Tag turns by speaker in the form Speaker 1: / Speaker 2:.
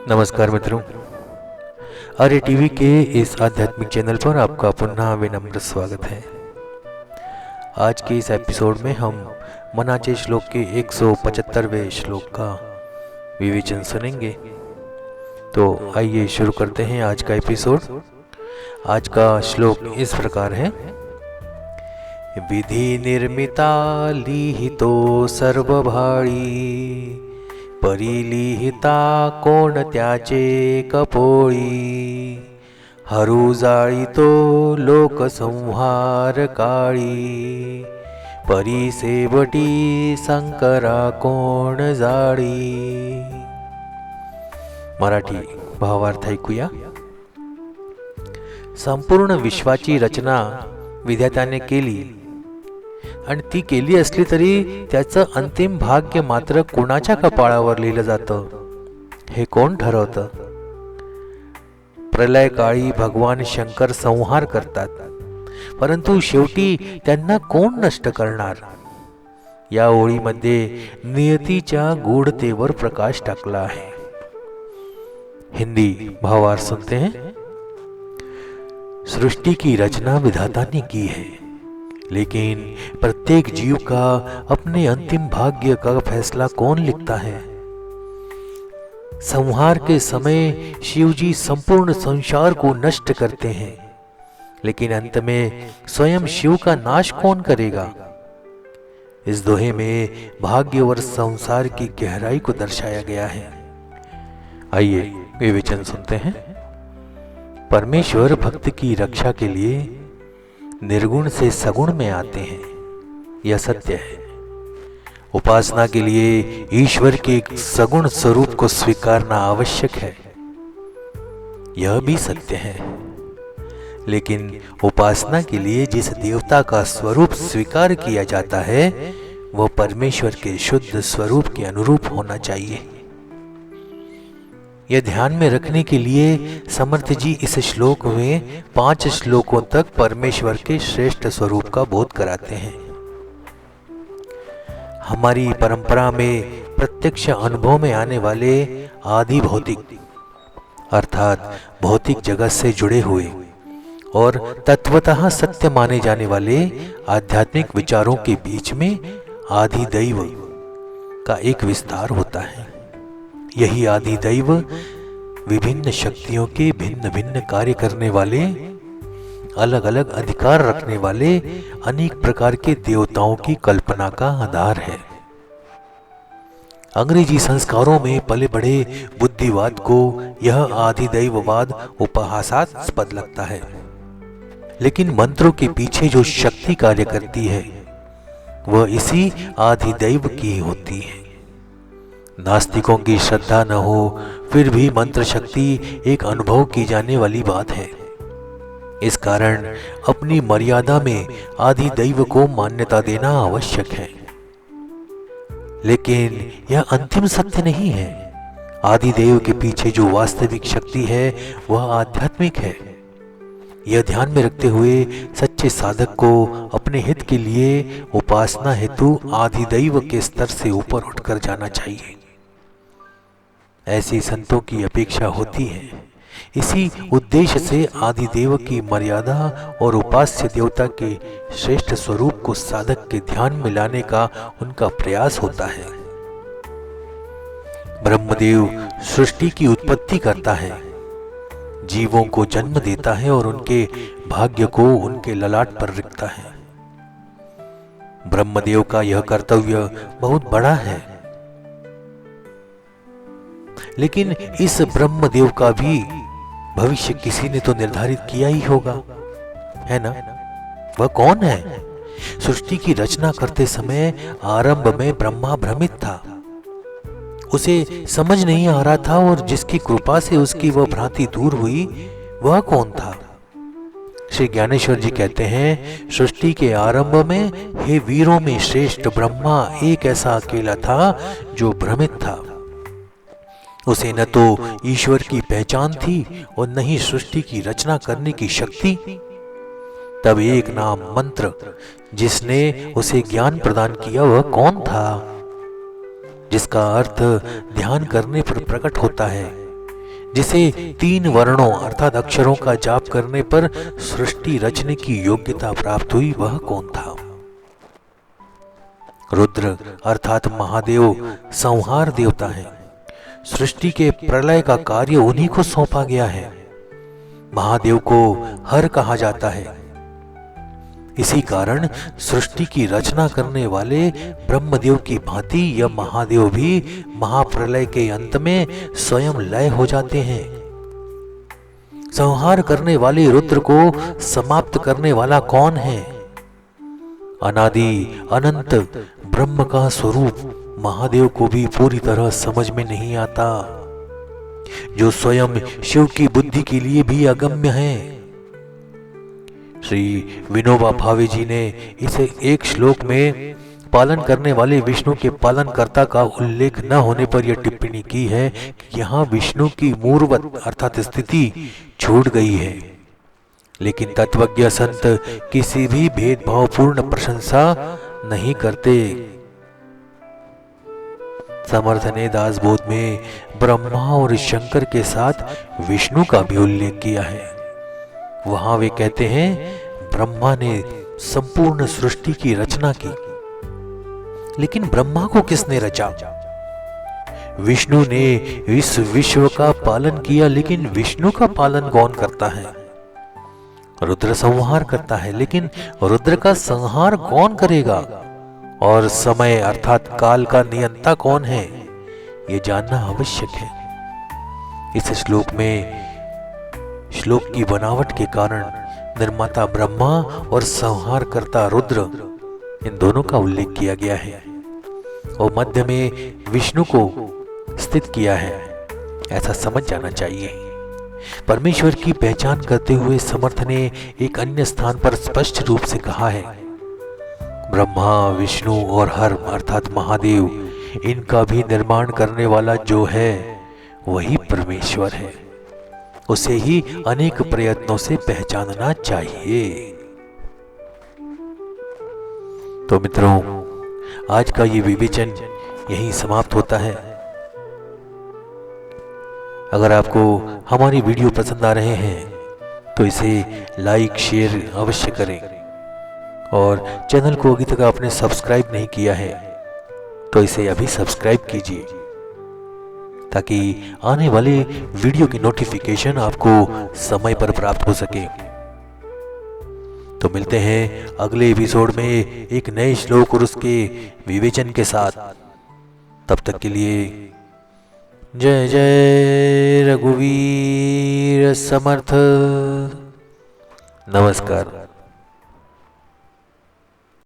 Speaker 1: नमस्कार मित्रों, आर्य टीवी के इस आध्यात्मिक चैनल पर आपका पुनः विनम्र स्वागत है। आज के इस एपिसोड में हम मनाचे श्लोक के 175वें श्लोक का विवेचन सुनेंगे। तो आइए शुरू करते हैं आज का एपिसोड। आज का श्लोक इस प्रकार है। विधि निर्मिता लिहितो सर्वभाळी, परिलिहिता कोण त्याचे कपोळी, हरू जाळीतो लोकसंहार काळी, परिसेवटी शंकरा कोण जाळी। मराठी भावार्थ ऐकूया। संपूर्ण विश्वाची रचना विधात्याने केली आणि ती केली असली तरी त्याचं अंतिम भाग्य मात्र कोणाच्या कपाळावर लिहिलं जातं हे कोण ठरवतं? प्रलय काळी भगवान शंकर संहार करतात, परंतु शेवटी त्यांना कोण नष्ट करणार? या ओळीमध्ये नियतीच्या गूढतेवर प्रकाश टाकला आहे। हिंदी भावार्थ सुनते हैं। सृष्टि की रचना विधाता ने की है, लेकिन प्रत्येक जीव का अपने अंतिम भाग्य का फैसला कौन लिखता है? संहार के समय शिवजी संपूर्ण संसार को नष्ट करते हैं, लेकिन अंत में स्वयं शिव का नाश कौन करेगा? इस दोहे में भाग्य और संसार की गहराई को दर्शाया गया है। आइए विवेचन सुनते हैं। परमेश्वर भक्त की रक्षा के लिए निर्गुण से सगुण में आते हैं, यह सत्य है। उपासना के लिए ईश्वर के सगुण स्वरूप को स्वीकारना आवश्यक है, यह भी सत्य है। लेकिन उपासना के लिए जिस देवता का स्वरूप स्वीकार किया जाता है वह परमेश्वर के शुद्ध स्वरूप के अनुरूप होना चाहिए। यह ध्यान में रखने के लिए समर्थ जी इस श्लोक में 5 श्लोकों तक परमेश्वर के श्रेष्ठ स्वरूप का बोध कराते हैं। हमारी परंपरा में प्रत्यक्ष अनुभव में आने वाले आदि भौतिक अर्थात भौतिक जगत से जुड़े हुए और तत्वतः सत्य माने जाने वाले आध्यात्मिक विचारों के बीच में आदि दैव का एक विस्तार होता है। यही आदि दैव विभिन्न शक्तियों के भिन्न भिन्न कार्य करने वाले, अलग अलग अधिकार रखने वाले अनेक प्रकार के देवताओं की कल्पना का आधार है। अंग्रेजी संस्कारों में पले बड़े बुद्धिवाद को यह आदि दैववाद उपहासास्पद लगता है, लेकिन मंत्रों के पीछे जो शक्ति कार्य करती है वह इसी आदि दैव की होती है। नास्तिकों की श्रद्धा न हो फिर भी मंत्र शक्ति एक अनुभव की जाने वाली बात है। इस कारण अपनी मर्यादा में आदि दैव को मान्यता देना आवश्यक है, लेकिन यह अंतिम सत्य नहीं है। आदि दैव के पीछे जो वास्तविक शक्ति है वह आध्यात्मिक है। यह ध्यान में रखते हुए सच्चे साधक को अपने हित के लिए उपासना हेतु आदि दैव के स्तर से ऊपर उठकर जाना चाहिए। ऐसी संतों की अपेक्षा होती है। इसी उद्देश्य से आदि देव की मर्यादा और उपास्य देवता के श्रेष्ठ स्वरूप को साधक के ध्यान में लाने का उनका प्रयास होता है। ब्रह्मदेव सृष्टि की उत्पत्ति करता है, जीवों को जन्म देता है और उनके भाग्य को उनके ललाट पर रखता है। ब्रह्मदेव का यह कर्तव्य बहुत बड़ा है, लेकिन इस ब्रह्मदेव का भी भविष्य किसी ने तो निर्धारित किया ही होगा, है ना? वह कौन है? सृष्टि की रचना करते समय आरंभ में ब्रह्मा भ्रमित था, उसे समझ नहीं आ रहा था, और जिसकी कृपा से उसकी वह भ्रांति दूर हुई वह कौन था? श्री ज्ञानेश्वर जी कहते हैं, सृष्टि के आरंभ में हे वीरों में श्रेष्ठ ब्रह्मा एक ऐसा अकेला था जो भ्रमित था। उसे न तो ईश्वर की पहचान थी और न ही सृष्टि की रचना करने की शक्ति। तब एक नाम मंत्र जिसने उसे ज्ञान प्रदान किया वह कौन था? जिसका अर्थ ध्यान करने पर प्रकट होता है जिसे 3 वर्णों अर्थात अक्षरों का जाप करने पर सृष्टि रचने की योग्यता प्राप्त हुई, वह कौन था? रुद्र अर्थात महादेव संहार देवता हैं। सृष्टि के प्रलय का कार्य उन्हीं को सौंपा गया है। महादेव को हर कहा जाता है। इसी कारण सृष्टि की रचना करने वाले ब्रह्मदेव की भांति यह महादेव भी महाप्रलय के अंत में स्वयं लय हो जाते हैं। संहार करने वाले रुद्र को समाप्त करने वाला कौन है? अनादि अनंत ब्रह्म का स्वरूप महादेव को भी पूरी तरह समझ में नहीं आता, जो स्वयं शिव की बुद्धि के लिए भी अगम्य है। श्री विनोबा भावे जी ने इसे एक श्लोक में पालन करने वाले विष्णु के पालनकर्ता का उल्लेख न होने पर यह टिप्पणी की है कि यहाँ विष्णु की मूर्वत अर्थात स्थिति छूट गई है। लेकिन तत्वज्ञ संत किसी भी भेदभावपूर्ण प्रशंसा नहीं करते। समर्थ ने दासबोध में ब्रह्मा और शंकर के साथ विष्णु का भी उल्लेख किया है। वहां वे कहते हैं, ब्रह्मा ने संपूर्ण सृष्टि की रचना की, लेकिन ब्रह्मा को किसने रचा? विष्णु ने इस विश्व का पालन किया, लेकिन विष्णु का पालन कौन करता है? रुद्र संहार करता है, लेकिन रुद्र का संहार कौन करेगा? और समय अर्थात काल का नियंता कौन है? यह जानना आवश्यक है। इस श्लोक में श्लोक की बनावट के कारण निर्माता ब्रह्मा और संहारकर्ता रुद्र, इन दोनों का उल्लेख किया गया है और मध्य में विष्णु को स्थित किया है, ऐसा समझ जाना चाहिए। परमेश्वर की पहचान करते हुए समर्थ ने एक अन्य स्थान पर स्पष्ट रूप से कहा है, ब्रह्मा विष्णु और हर अर्थात महादेव, इनका भी निर्माण करने वाला जो है वही परमेश्वर है। उसे ही अनेक प्रयत्नों से पहचानना चाहिए। तो मित्रों, आज का ये विवेचन यहीं समाप्त होता है। अगर आपको हमारी वीडियो पसंद आ रहे हैं तो इसे लाइक शेयर अवश्य करें और चैनल को अभी तक आपने सब्सक्राइब नहीं किया है तो इसे अभी सब्सक्राइब कीजिए, ताकि आने वाले वीडियो की नोटिफिकेशन आपको समय पर प्राप्त हो सके। तो मिलते हैं अगले एपिसोड में एक नए श्लोक और उसके विवेचन के साथ। तब तक के लिए जय जय रघुवीर समर्थ। नमस्कार।